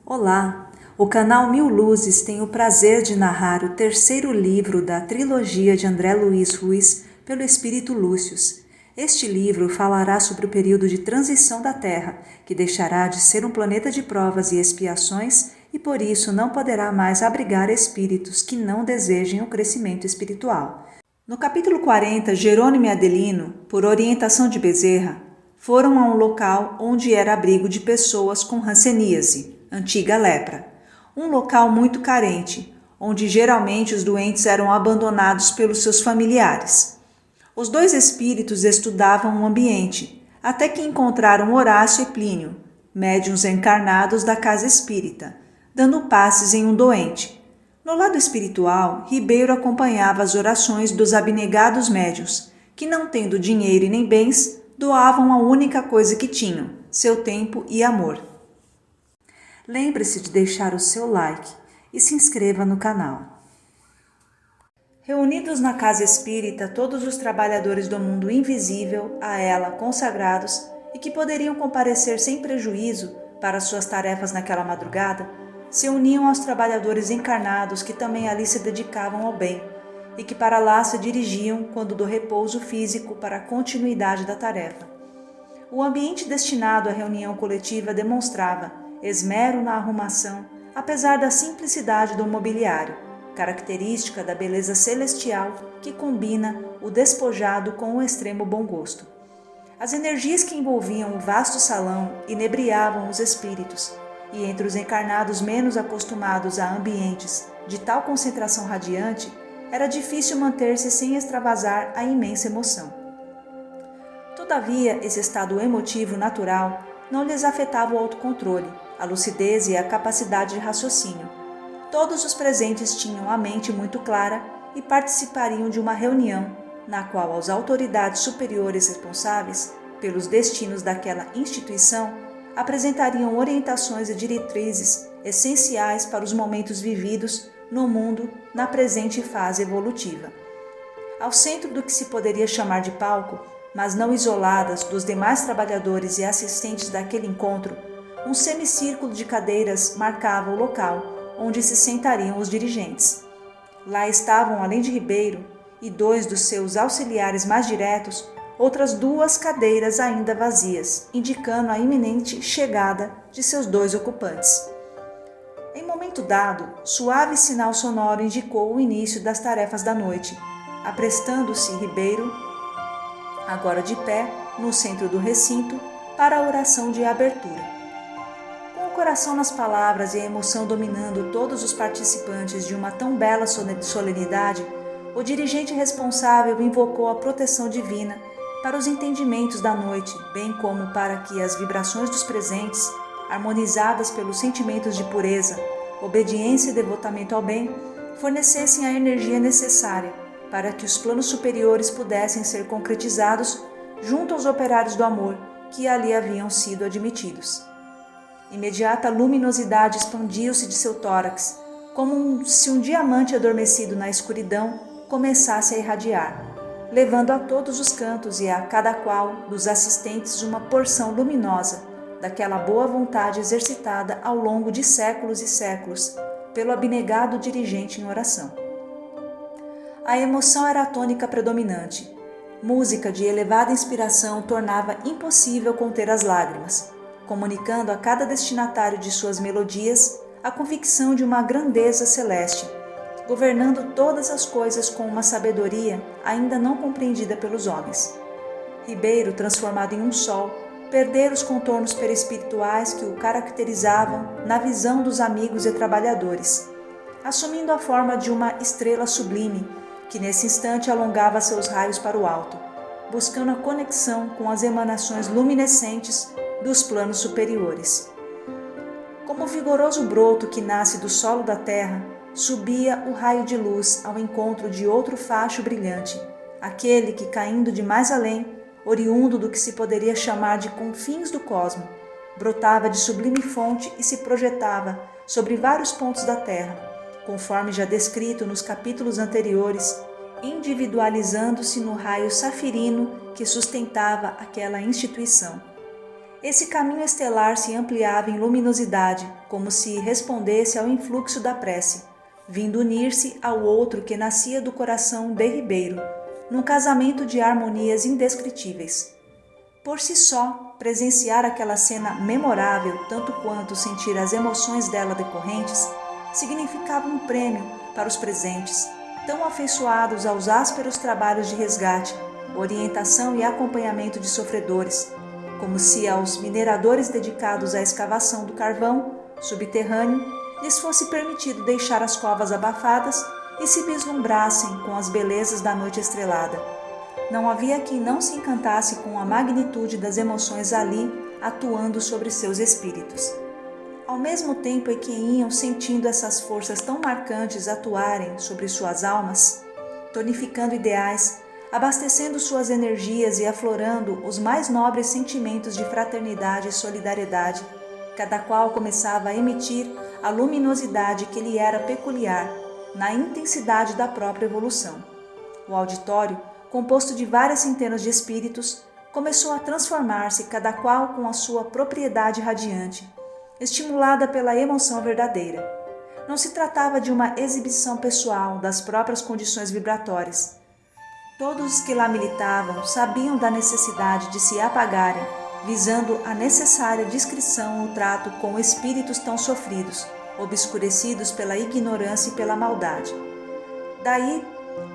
Olá! O canal Mil Luzes tem o prazer de narrar o terceiro livro da trilogia de André Luiz Ruiz pelo Espírito Lúcius. Este livro falará sobre o período de transição da Terra, que deixará de ser um planeta de provas e expiações e por isso não poderá mais abrigar espíritos que não desejem o crescimento espiritual. No capítulo 40, Jerônimo e Adelino, por orientação de Bezerra, foram a um local onde era abrigo de pessoas com hanseníase, antiga lepra. Um local muito carente, onde geralmente os doentes eram abandonados pelos seus familiares. Os dois espíritos estudavam o ambiente, até que encontraram Horácio e Plínio, médiuns encarnados da casa espírita, dando passes em um doente. No lado espiritual, Ribeiro acompanhava as orações dos abnegados médiuns, que não tendo dinheiro e nem bens, doavam a única coisa que tinham, seu tempo e amor. Lembre-se de deixar o seu like e se inscreva no canal. Reunidos na casa espírita todos os trabalhadores do mundo invisível, a ela consagrados e que poderiam comparecer sem prejuízo para suas tarefas naquela madrugada, se uniam aos trabalhadores encarnados que também ali se dedicavam ao bem e que para lá se dirigiam quando do repouso físico para a continuidade da tarefa. O ambiente destinado à reunião coletiva demonstrava esmero na arrumação, apesar da simplicidade do mobiliário, característica da beleza celestial que combina o despojado com o extremo bom gosto. As energias que envolviam o vasto salão inebriavam os espíritos, e entre os encarnados menos acostumados a ambientes de tal concentração radiante, era difícil manter-se sem extravasar a imensa emoção. Todavia, esse estado emotivo natural não lhes afetava o autocontrole, a lucidez e a capacidade de raciocínio. Todos os presentes tinham a mente muito clara e participariam de uma reunião na qual as autoridades superiores responsáveis pelos destinos daquela instituição apresentariam orientações e diretrizes essenciais para os momentos vividos no mundo na presente fase evolutiva. Ao centro do que se poderia chamar de palco, mas não isoladas dos demais trabalhadores e assistentes daquele encontro, um semicírculo de cadeiras marcava o local onde se sentariam os dirigentes. Lá estavam, além de Ribeiro e dois dos seus auxiliares mais diretos, outras 2 cadeiras ainda vazias, indicando a iminente chegada de seus 2 ocupantes. Em momento dado, suave sinal sonoro indicou o início das tarefas da noite, aprestando-se Ribeiro, agora de pé, no centro do recinto, para a oração de abertura. Com o coração nas palavras e a emoção dominando todos os participantes de uma tão bela solenidade, o dirigente responsável invocou a proteção divina para os entendimentos da noite, bem como para que as vibrações dos presentes, harmonizadas pelos sentimentos de pureza, obediência e devotamento ao bem, fornecessem a energia necessária para que os planos superiores pudessem ser concretizados junto aos operários do amor que ali haviam sido admitidos. Imediata luminosidade expandiu-se de seu tórax, como se um diamante adormecido na escuridão começasse a irradiar, levando a todos os cantos e a cada qual dos assistentes uma porção luminosa daquela boa vontade exercitada ao longo de séculos e séculos pelo abnegado dirigente em oração. A emoção era a tônica predominante. Música de elevada inspiração tornava impossível conter as lágrimas, comunicando a cada destinatário de suas melodias a convicção de uma grandeza celeste, governando todas as coisas com uma sabedoria ainda não compreendida pelos homens. Ribeiro, transformado em um sol, perdera os contornos perispirituais que o caracterizavam na visão dos amigos e trabalhadores, assumindo a forma de uma estrela sublime que nesse instante alongava seus raios para o alto, buscando a conexão com as emanações luminescentes dos planos superiores. Como o vigoroso broto que nasce do solo da terra, subia o raio de luz ao encontro de outro facho brilhante, aquele que, caindo de mais além, oriundo do que se poderia chamar de confins do cosmo, brotava de sublime fonte e se projetava sobre vários pontos da terra, conforme já descrito nos capítulos anteriores, individualizando-se no raio safirino que sustentava aquela instituição. Esse caminho estelar se ampliava em luminosidade, como se respondesse ao influxo da prece, vindo unir-se ao outro que nascia do coração de Ribeiro, num casamento de harmonias indescritíveis. Por si só, presenciar aquela cena memorável, tanto quanto sentir as emoções dela decorrentes, significava um prêmio para os presentes, tão afeiçoados aos ásperos trabalhos de resgate, orientação e acompanhamento de sofredores, como se aos mineradores dedicados à escavação do carvão subterrâneo lhes fosse permitido deixar as covas abafadas e se vislumbrassem com as belezas da noite estrelada. Não havia quem não se encantasse com a magnitude das emoções ali atuando sobre seus espíritos. Ao mesmo tempo em que iam sentindo essas forças tão marcantes atuarem sobre suas almas, tonificando ideais, abastecendo suas energias e aflorando os mais nobres sentimentos de fraternidade e solidariedade, cada qual começava a emitir a luminosidade que lhe era peculiar, na intensidade da própria evolução. O auditório, composto de várias centenas de espíritos, começou a transformar-se cada qual com a sua propriedade radiante, estimulada pela emoção verdadeira. Não se tratava de uma exibição pessoal das próprias condições vibratórias. Todos os que lá militavam sabiam da necessidade de se apagarem, visando a necessária discrição no trato com espíritos tão sofridos, obscurecidos pela ignorância e pela maldade. Daí,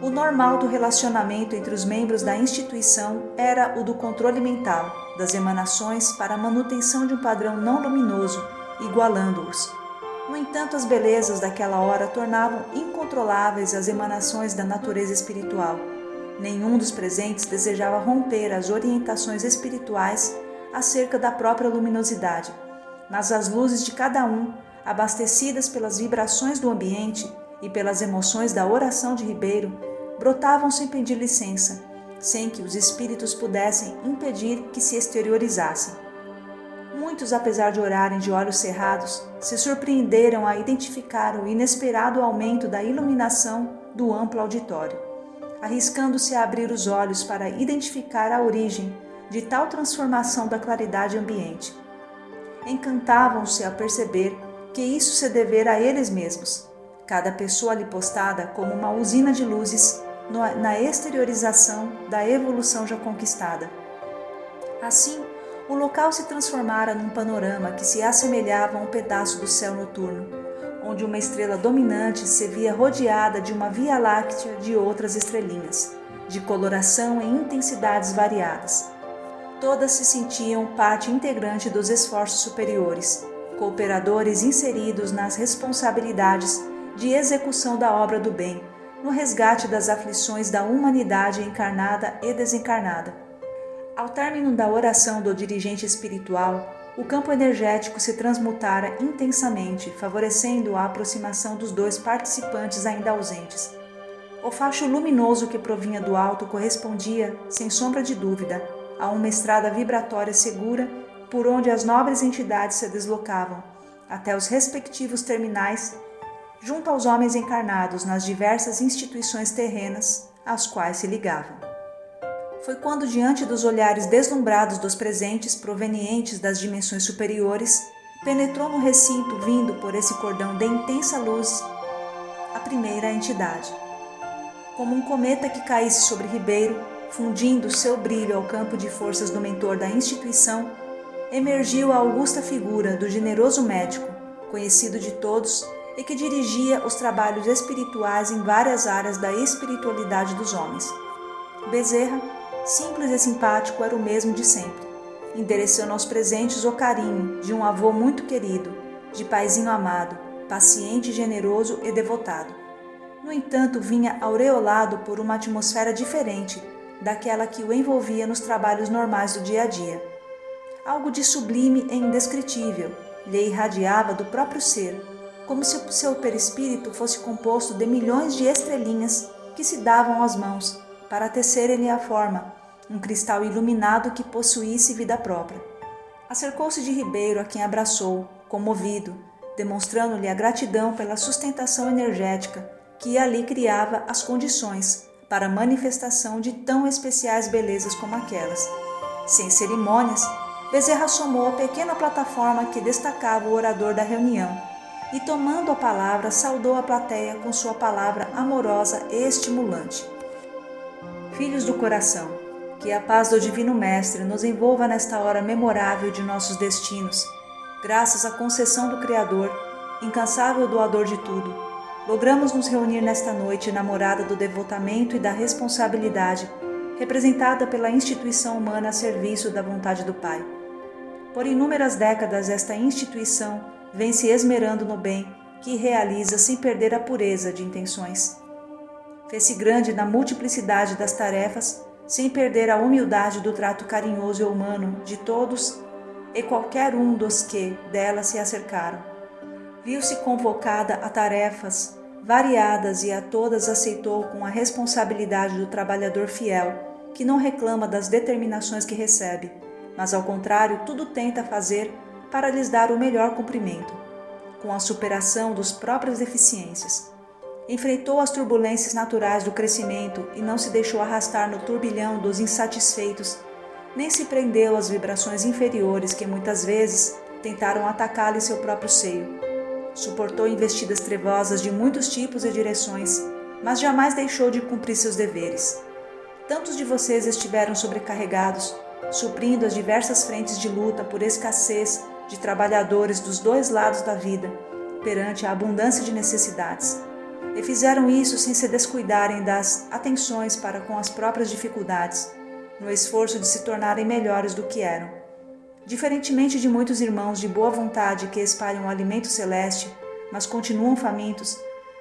o normal do relacionamento entre os membros da instituição era o do controle mental das emanações para a manutenção de um padrão não luminoso, igualando-os. No entanto, as belezas daquela hora tornavam incontroláveis as emanações da natureza espiritual. Nenhum dos presentes desejava romper as orientações espirituais acerca da própria luminosidade, mas as luzes de cada um, abastecidas pelas vibrações do ambiente e pelas emoções da oração de Ribeiro, brotavam sem pedir licença, sem que os espíritos pudessem impedir que se exteriorizassem. Muitos, apesar de orarem de olhos cerrados, se surpreenderam a identificar o inesperado aumento da iluminação do amplo auditório, arriscando-se a abrir os olhos para identificar a origem de tal transformação da claridade ambiente. Encantavam-se a perceber que isso se devera a eles mesmos, cada pessoa ali postada como uma usina de luzes na exteriorização da evolução já conquistada. Assim, o local se transformara num panorama que se assemelhava a um pedaço do céu noturno, onde uma estrela dominante se via rodeada de uma via láctea de outras estrelinhas, de coloração e intensidades variadas. Todas se sentiam parte integrante dos esforços superiores, cooperadores inseridos nas responsabilidades de execução da obra do bem, no resgate das aflições da humanidade encarnada e desencarnada. Ao término da oração do dirigente espiritual, o campo energético se transmutara intensamente, favorecendo a aproximação dos dois participantes ainda ausentes. O facho luminoso que provinha do alto correspondia, sem sombra de dúvida, a uma estrada vibratória segura por onde as nobres entidades se deslocavam, até os respectivos terminais, junto aos homens encarnados nas diversas instituições terrenas às quais se ligavam. Foi quando, diante dos olhares deslumbrados dos presentes provenientes das dimensões superiores, penetrou no recinto, vindo por esse cordão de intensa luz, a primeira entidade. Como um cometa que caísse sobre Ribeiro, fundindo seu brilho ao campo de forças do mentor da instituição, emergiu a augusta figura do generoso médico, conhecido de todos e que dirigia os trabalhos espirituais em várias áreas da espiritualidade dos homens. Bezerra, simples e simpático, era o mesmo de sempre, endereçando aos presentes o carinho de um avô muito querido, de paizinho amado, paciente, generoso e devotado. No entanto, vinha aureolado por uma atmosfera diferente daquela que o envolvia nos trabalhos normais do dia a dia. Algo de sublime e indescritível lhe irradiava do próprio ser, como se o seu perispírito fosse composto de milhões de estrelinhas que se davam às mãos para tecerem-lhe a forma, um cristal iluminado que possuísse vida própria. Acercou-se de Ribeiro, a quem abraçou, comovido, demonstrando-lhe a gratidão pela sustentação energética que ali criava as condições para a manifestação de tão especiais belezas como aquelas. Sem cerimônias, Bezerra assomou a pequena plataforma que destacava o orador da reunião e, tomando a palavra, saudou a plateia com sua palavra amorosa e estimulante. Filhos do coração, que a paz do Divino Mestre nos envolva nesta hora memorável de nossos destinos, graças à concessão do Criador, incansável doador de tudo. Logramos nos reunir nesta noite na morada do devotamento e da responsabilidade, representada pela instituição humana a serviço da vontade do Pai. Por inúmeras décadas esta instituição vem se esmerando no bem que realiza sem perder a pureza de intenções. Fez-se grande na multiplicidade das tarefas, sem perder a humildade do trato carinhoso e humano de todos e qualquer um dos que dela se acercaram. Viu-se convocada a tarefas variadas e a todas aceitou com a responsabilidade do trabalhador fiel, que não reclama das determinações que recebe, mas ao contrário tudo tenta fazer para lhes dar o melhor cumprimento, com a superação das próprias deficiências. Enfrentou as turbulências naturais do crescimento e não se deixou arrastar no turbilhão dos insatisfeitos, nem se prendeu às vibrações inferiores que muitas vezes tentaram atacá-lo em seu próprio seio. Suportou investidas trevosas de muitos tipos e direções, mas jamais deixou de cumprir seus deveres. Tantos de vocês estiveram sobrecarregados, suprindo as diversas frentes de luta por escassez de trabalhadores dos dois lados da vida, perante a abundância de necessidades. E fizeram isso sem se descuidarem das atenções para com as próprias dificuldades, no esforço de se tornarem melhores do que eram. Diferentemente de muitos irmãos de boa vontade que espalham o alimento celeste, mas continuam famintos,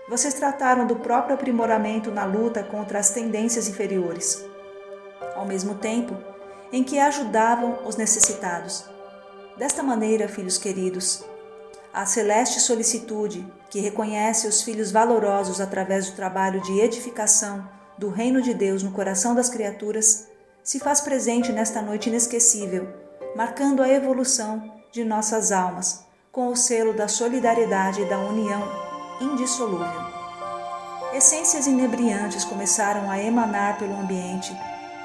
vocês trataram do próprio aprimoramento na luta contra as tendências inferiores, ao mesmo tempo em que ajudavam os necessitados. Desta maneira, filhos queridos, a celeste solicitude, que reconhece os filhos valorosos através do trabalho de edificação do reino de Deus no coração das criaturas, se faz presente nesta noite inesquecível, marcando a evolução de nossas almas, com o selo da solidariedade e da união indissolúvel. Essências inebriantes começaram a emanar pelo ambiente,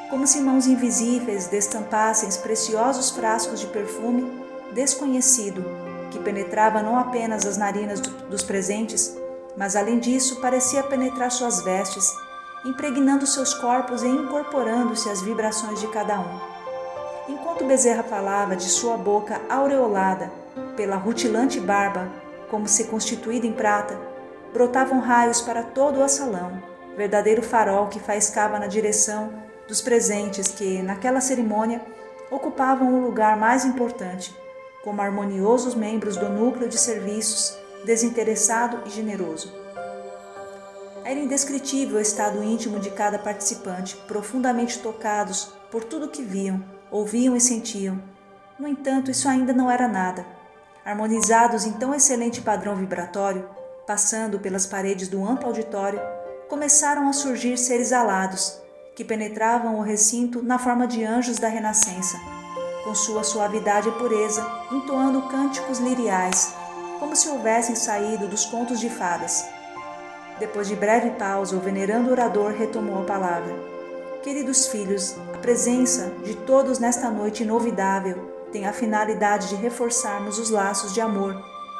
como se mãos invisíveis destampassem preciosos frascos de perfume desconhecido, que penetrava não apenas as narinas dos presentes, mas além disso parecia penetrar suas vestes, impregnando seus corpos e incorporando-se às vibrações de cada um. Enquanto Bezerra falava, de sua boca aureolada pela rutilante barba, como se constituída em prata, brotavam raios para todo o salão, verdadeiro farol que faiscava na direção dos presentes que, naquela cerimônia, ocupavam o lugar mais importante, como harmoniosos membros do núcleo de serviços, desinteressado e generoso. Era indescritível o estado íntimo de cada participante, profundamente tocados por tudo que viam, ouviam e sentiam. No entanto, isso ainda não era nada. Harmonizados em tão excelente padrão vibratório, passando pelas paredes do amplo auditório, começaram a surgir seres alados, que penetravam o recinto na forma de anjos da renascença, com sua suavidade e pureza, entoando cânticos liriais, como se houvessem saído dos contos de fadas. Depois de breve pausa, o venerando orador retomou a palavra. Queridos filhos, a presença de todos nesta noite inovidável tem a finalidade de reforçarmos os laços de amor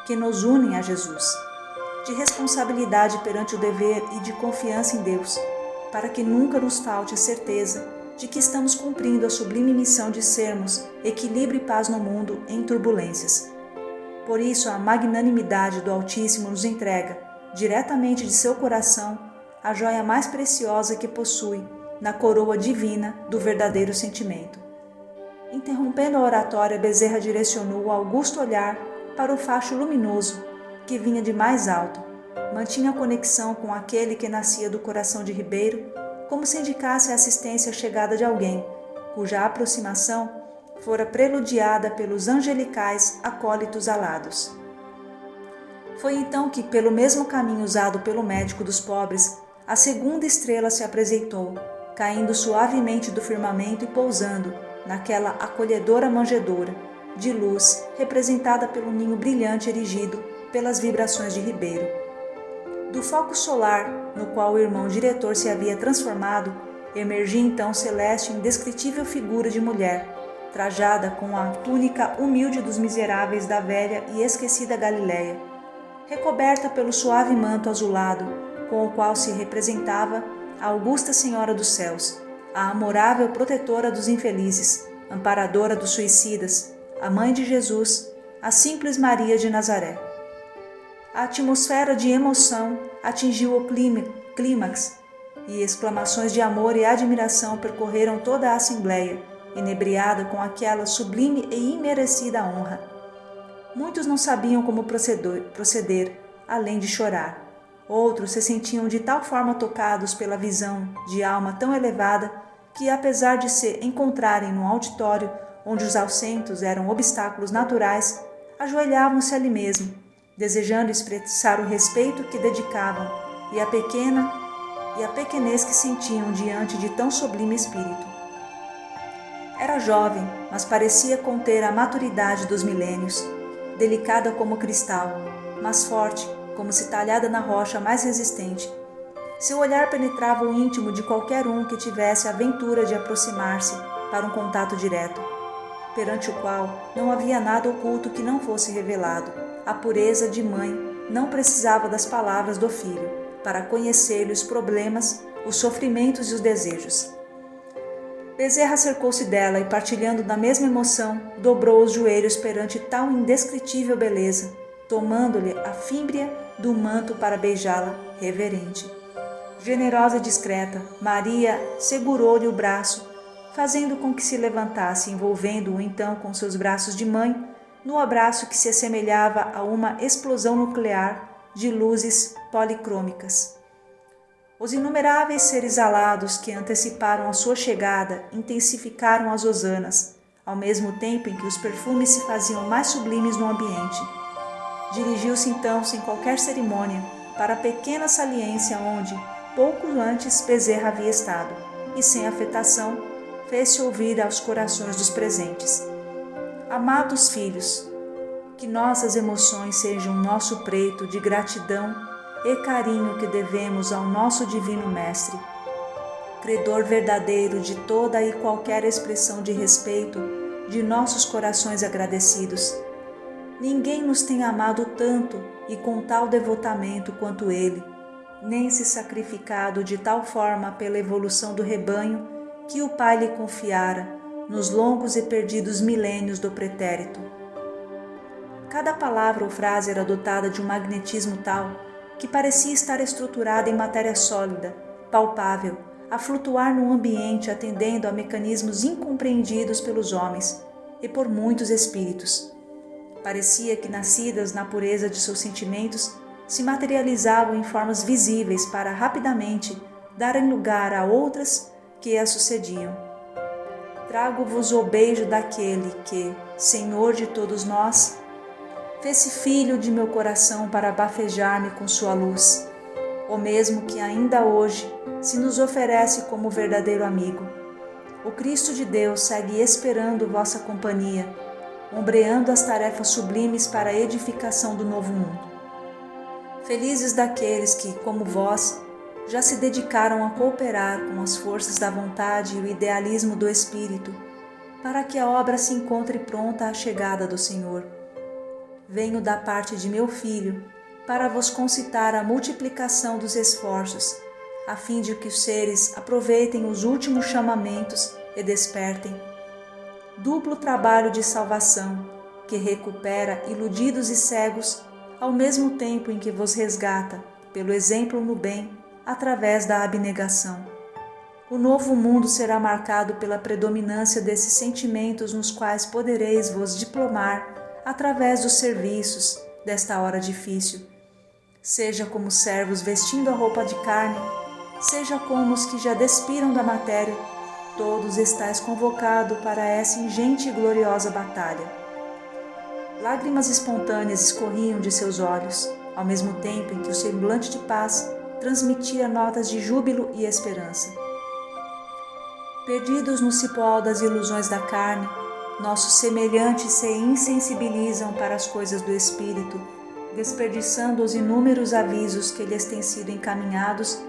que nos unem a Jesus, de responsabilidade perante o dever e de confiança em Deus, para que nunca nos falte a certeza de que estamos cumprindo a sublime missão de sermos equilíbrio e paz no mundo em turbulências. Por isso, a magnanimidade do Altíssimo nos entrega, diretamente de seu coração, a joia mais preciosa que possui, na coroa divina do verdadeiro sentimento. Interrompendo a oratória, Bezerra direcionou o augusto olhar para o facho luminoso que vinha de mais alto. Mantinha a conexão com aquele que nascia do coração de Ribeiro, como se indicasse a assistência chegada de alguém, cuja aproximação fora preludiada pelos angelicais acólitos alados. Foi então que, pelo mesmo caminho usado pelo médico dos pobres, a segunda estrela se apresentou, caindo suavemente do firmamento e pousando naquela acolhedora manjedoura de luz representada pelo ninho brilhante erigido pelas vibrações de Ribeiro. Do foco solar no qual o irmão diretor se havia transformado, emergia então celeste e indescritível figura de mulher, trajada com a túnica humilde dos miseráveis da velha e esquecida Galiléia, recoberta pelo suave manto azulado, com o qual se representava a augusta Senhora dos Céus, a amorável protetora dos infelizes, amparadora dos suicidas, a Mãe de Jesus, a simples Maria de Nazaré. A atmosfera de emoção atingiu o clímax e exclamações de amor e admiração percorreram toda a assembleia, inebriada com aquela sublime e imerecida honra. Muitos não sabiam como proceder, além de chorar. Outros se sentiam de tal forma tocados pela visão de alma tão elevada que, apesar de se encontrarem no auditório onde os assentos eram obstáculos naturais, ajoelhavam-se ali mesmo, desejando expressar o respeito que dedicavam e a pequenez que sentiam diante de tão sublime espírito. Era jovem, mas parecia conter a maturidade dos milênios, delicada como cristal, mas forte, como se talhada na rocha mais resistente. Seu olhar penetrava o íntimo de qualquer um que tivesse a ventura de aproximar-se para um contato direto, perante o qual não havia nada oculto que não fosse revelado. A pureza de mãe não precisava das palavras do filho para conhecer-lhe os problemas, os sofrimentos e os desejos. Bezerra cercou-se dela e, partilhando da mesma emoção, dobrou os joelhos perante tal indescritível beleza, tomando-lhe a fímbria do manto para beijá-la, reverente. Generosa e discreta, Maria segurou-lhe o braço, fazendo com que se levantasse, envolvendo-o então com seus braços de mãe, no abraço que se assemelhava a uma explosão nuclear de luzes policrômicas. Os inumeráveis seres alados que anteciparam a sua chegada intensificaram as hosanas, ao mesmo tempo em que os perfumes se faziam mais sublimes no ambiente. Dirigiu-se então, sem qualquer cerimônia, para a pequena saliência onde, pouco antes, Bezerra havia estado, e sem afetação, fez-se ouvir aos corações dos presentes. Amados filhos, que nossas emoções sejam nosso preito de gratidão e carinho que devemos ao nosso Divino Mestre, credor verdadeiro de toda e qualquer expressão de respeito de nossos corações agradecidos. Ninguém nos tem amado tanto e com tal devotamento quanto Ele, nem se sacrificado de tal forma pela evolução do rebanho que o Pai lhe confiara nos longos e perdidos milênios do pretérito. Cada palavra ou frase era dotada de um magnetismo tal que parecia estar estruturada em matéria sólida, palpável, a flutuar no ambiente atendendo a mecanismos incompreendidos pelos homens e por muitos espíritos. Parecia que, nascidas na pureza de seus sentimentos, se materializavam em formas visíveis para rapidamente darem lugar a outras que as sucediam. Trago-vos o beijo daquele que, Senhor de todos nós, fez-se filho de meu coração para bafejar-me com sua luz, o mesmo que ainda hoje se nos oferece como verdadeiro amigo. O Cristo de Deus segue esperando vossa companhia, ombreando as tarefas sublimes para a edificação do novo mundo. Felizes daqueles que, como vós, já se dedicaram a cooperar com as forças da vontade e o idealismo do Espírito, para que a obra se encontre pronta à chegada do Senhor. Venho da parte de meu Filho, para vos concitar a multiplicação dos esforços, a fim de que os seres aproveitem os últimos chamamentos e despertem. Duplo trabalho de salvação, que recupera iludidos e cegos, ao mesmo tempo em que vos resgata, pelo exemplo no bem, através da abnegação. O novo mundo será marcado pela predominância desses sentimentos nos quais podereis vos diplomar através dos serviços desta hora difícil, seja como servos vestindo a roupa de carne, seja como os que já despiram da matéria, todos estáis convocados para essa ingente e gloriosa batalha. Lágrimas espontâneas escorriam de seus olhos, ao mesmo tempo em que o semblante de paz transmitia notas de júbilo e esperança. Perdidos no cipó das ilusões da carne, nossos semelhantes se insensibilizam para as coisas do Espírito, desperdiçando os inúmeros avisos que lhes têm sido encaminhados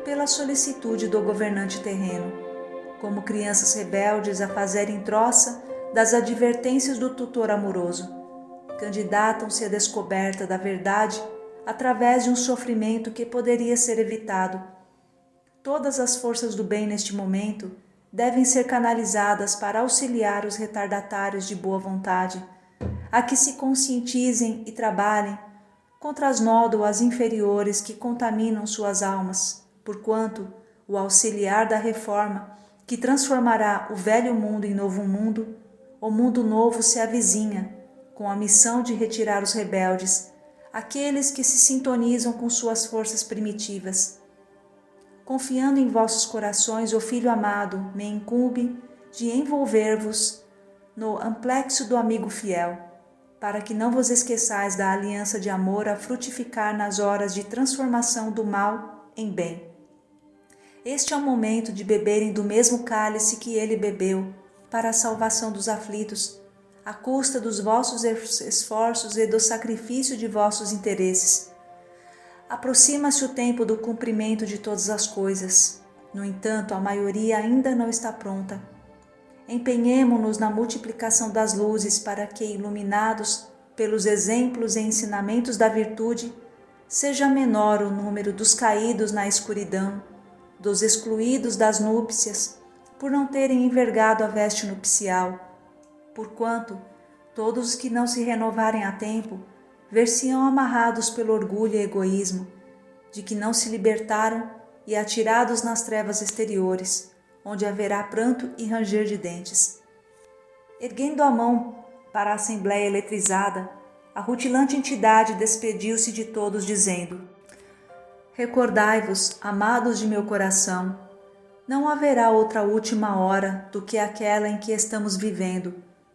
pela solicitude do governante terreno, como crianças rebeldes a fazerem troça das advertências do tutor amoroso. Candidatam-se à descoberta da verdade através de um sofrimento que poderia ser evitado. Todas as forças do bem neste momento devem ser canalizadas para auxiliar os retardatários de boa vontade, a que se conscientizem e trabalhem contra as nódoas inferiores que contaminam suas almas, porquanto o auxiliar da reforma, que transformará o velho mundo em novo mundo, o mundo novo se avizinha, com a missão de retirar os rebeldes, aqueles que se sintonizam com suas forças primitivas. Confiando em vossos corações, o Filho amado me incumbe de envolver-vos no amplexo do amigo fiel, para que não vos esqueçais da aliança de amor a frutificar nas horas de transformação do mal em bem. Este é o momento de beberem do mesmo cálice que ele bebeu, para a salvação dos aflitos, à custa dos vossos esforços e do sacrifício de vossos interesses. Aproxima-se o tempo do cumprimento de todas as coisas. No entanto, a maioria ainda não está pronta. Empenhemo-nos na multiplicação das luzes para que, iluminados pelos exemplos e ensinamentos da virtude, seja menor o número dos caídos na escuridão, dos excluídos das núpcias, por não terem envergado a veste nupcial. Porquanto, todos os que não se renovarem a tempo, ver-se-ão amarrados pelo orgulho e egoísmo, de que não se libertaram e atirados nas trevas exteriores, onde haverá pranto e ranger de dentes. Erguendo a mão para a assembleia eletrizada, a rutilante entidade despediu-se de todos, dizendo: Recordai-vos, amados de meu coração, não haverá outra última hora do que aquela em que estamos vivendo,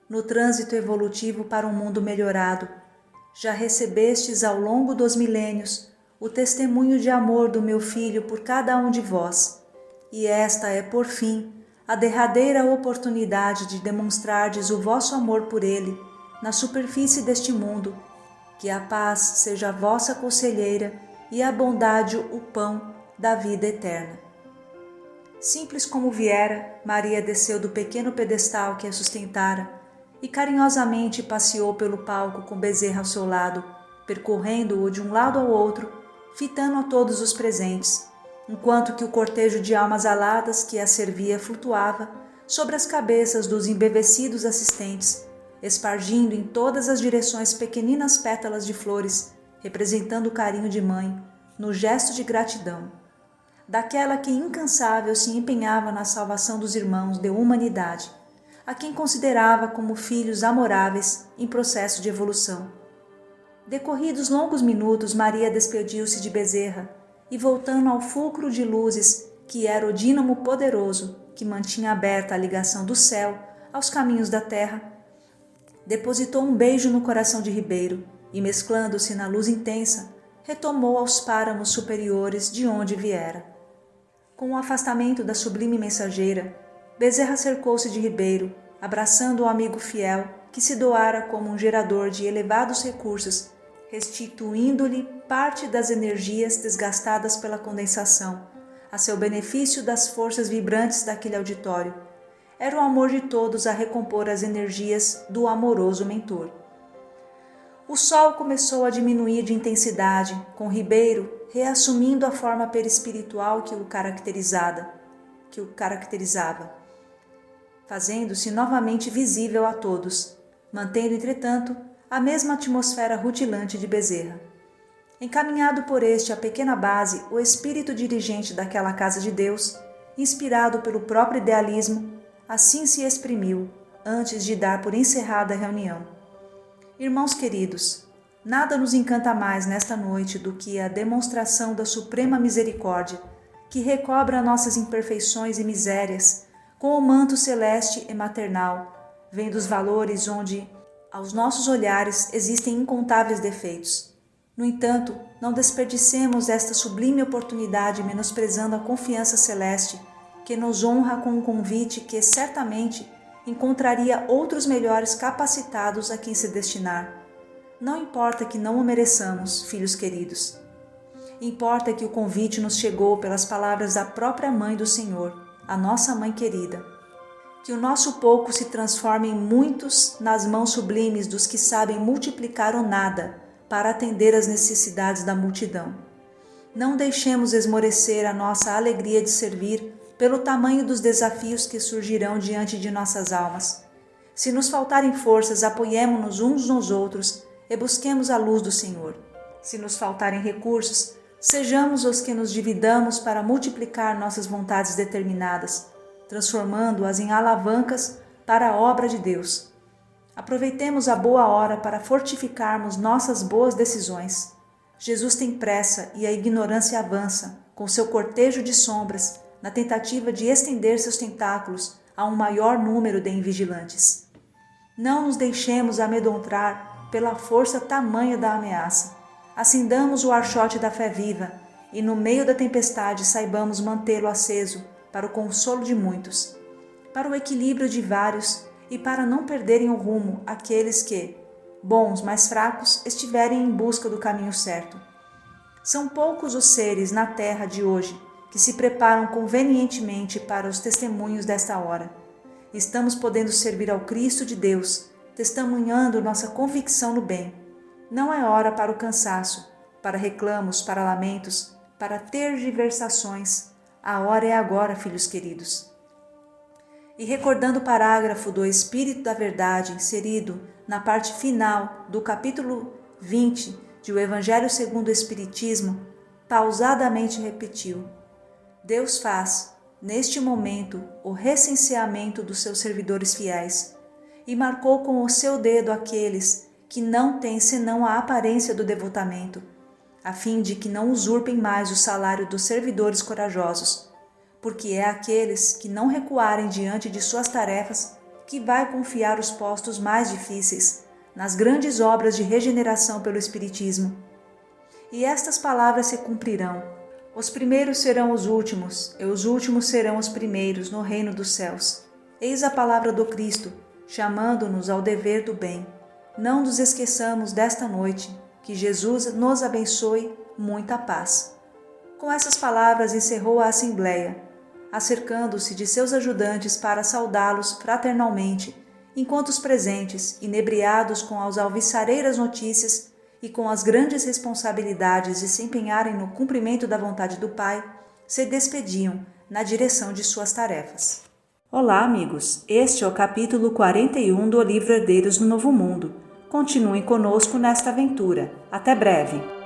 no trânsito evolutivo para um mundo melhorado. Já recebestes ao longo dos milênios o testemunho de amor do meu Filho por cada um de vós, e esta é, por fim, a derradeira oportunidade de demonstrardes o vosso amor por Ele na superfície deste mundo. Que a paz seja a vossa conselheira e a bondade o pão da vida eterna. Simples como viera, Maria desceu do pequeno pedestal que a sustentara e carinhosamente passeou pelo palco com Bezerra ao seu lado, percorrendo-o de um lado ao outro, fitando a todos os presentes, enquanto que o cortejo de almas aladas que a servia flutuava sobre as cabeças dos embevecidos assistentes, espargindo em todas as direções pequeninas pétalas de flores, representando o carinho de mãe, no gesto de gratidão, daquela que incansável se empenhava na salvação dos irmãos de humanidade, a quem considerava como filhos amoráveis em processo de evolução. Decorridos longos minutos, Maria despediu-se de Bezerra e, voltando ao fulcro de luzes que era o dínamo poderoso que mantinha aberta a ligação do céu aos caminhos da terra, depositou um beijo no coração de Ribeiro e, mesclando-se na luz intensa, retomou aos páramos superiores de onde viera. Com o afastamento da sublime mensageira, Bezerra cercou-se de Ribeiro, abraçando o amigo fiel que se doara como um gerador de elevados recursos, restituindo-lhe parte das energias desgastadas pela condensação, a seu benefício das forças vibrantes daquele auditório. Era o amor de todos a recompor as energias do amoroso mentor. O sol começou a diminuir de intensidade, com Ribeiro reassumindo a forma perispiritual que o caracterizava, fazendo-se novamente visível a todos, mantendo, entretanto, a mesma atmosfera rutilante de Bezerra. Encaminhado por este à pequena base, o espírito dirigente daquela casa de Deus, inspirado pelo próprio idealismo, assim se exprimiu, antes de dar por encerrada a reunião. Irmãos queridos, nada nos encanta mais nesta noite do que a demonstração da suprema misericórdia, que recobra nossas imperfeições e misérias com o manto celeste e maternal, vem dos valores onde, aos nossos olhares, existem incontáveis defeitos. No entanto, não desperdicemos esta sublime oportunidade menosprezando a confiança celeste, que nos honra com um convite que, certamente, encontraria outros melhores capacitados a quem se destinar. Não importa que não o mereçamos, filhos queridos. Importa que o convite nos chegou pelas palavras da própria Mãe do Senhor, a nossa Mãe querida. Que o nosso pouco se transforme em muitos nas mãos sublimes dos que sabem multiplicar o nada para atender às necessidades da multidão. Não deixemos esmorecer a nossa alegria de servir pelo tamanho dos desafios que surgirão diante de nossas almas. Se nos faltarem forças, apoiemo-nos uns nos outros e busquemos a luz do Senhor. Se nos faltarem recursos, sejamos os que nos dividamos para multiplicar nossas vontades determinadas, transformando-as em alavancas para a obra de Deus. Aproveitemos a boa hora para fortificarmos nossas boas decisões. Jesus tem pressa e a ignorância avança, com seu cortejo de sombras, na tentativa de estender seus tentáculos a um maior número de invigilantes. Não nos deixemos amedrontar pela força tamanha da ameaça. Acendamos o archote da fé viva e, no meio da tempestade, saibamos mantê-lo aceso para o consolo de muitos, para o equilíbrio de vários e para não perderem o rumo aqueles que, bons, mas fracos, estiverem em busca do caminho certo. São poucos os seres na terra de hoje que se preparam convenientemente para os testemunhos desta hora. Estamos podendo servir ao Cristo de Deus, testemunhando nossa convicção no bem. Não é hora para o cansaço, para reclamos, para lamentos, para tergiversações. A hora é agora, filhos queridos. E recordando o parágrafo do Espírito da Verdade inserido na parte final do capítulo 20 de O Evangelho segundo o Espiritismo, pausadamente repetiu: Deus faz, neste momento, o recenseamento dos seus servidores fiéis e marcou com o seu dedo aqueles que não têm senão a aparência do devotamento, a fim de que não usurpem mais o salário dos servidores corajosos, porque é aqueles que não recuarem diante de suas tarefas que vai confiar os postos mais difíceis nas grandes obras de regeneração pelo Espiritismo. E estas palavras se cumprirão: os primeiros serão os últimos, e os últimos serão os primeiros no reino dos céus. Eis a palavra do Cristo, chamando-nos ao dever do bem. Não nos esqueçamos desta noite. Que Jesus nos abençoe. Muita paz. Com essas palavras encerrou a assembleia, acercando-se de seus ajudantes para saudá-los fraternalmente, enquanto os presentes, inebriados com as alviçareiras notícias e com as grandes responsabilidades de se empenharem no cumprimento da vontade do Pai, se despediam na direção de suas tarefas. Olá, amigos! Este é o capítulo 41 do livro Herdeiros do Novo Mundo. Continuem conosco nesta aventura. Até breve!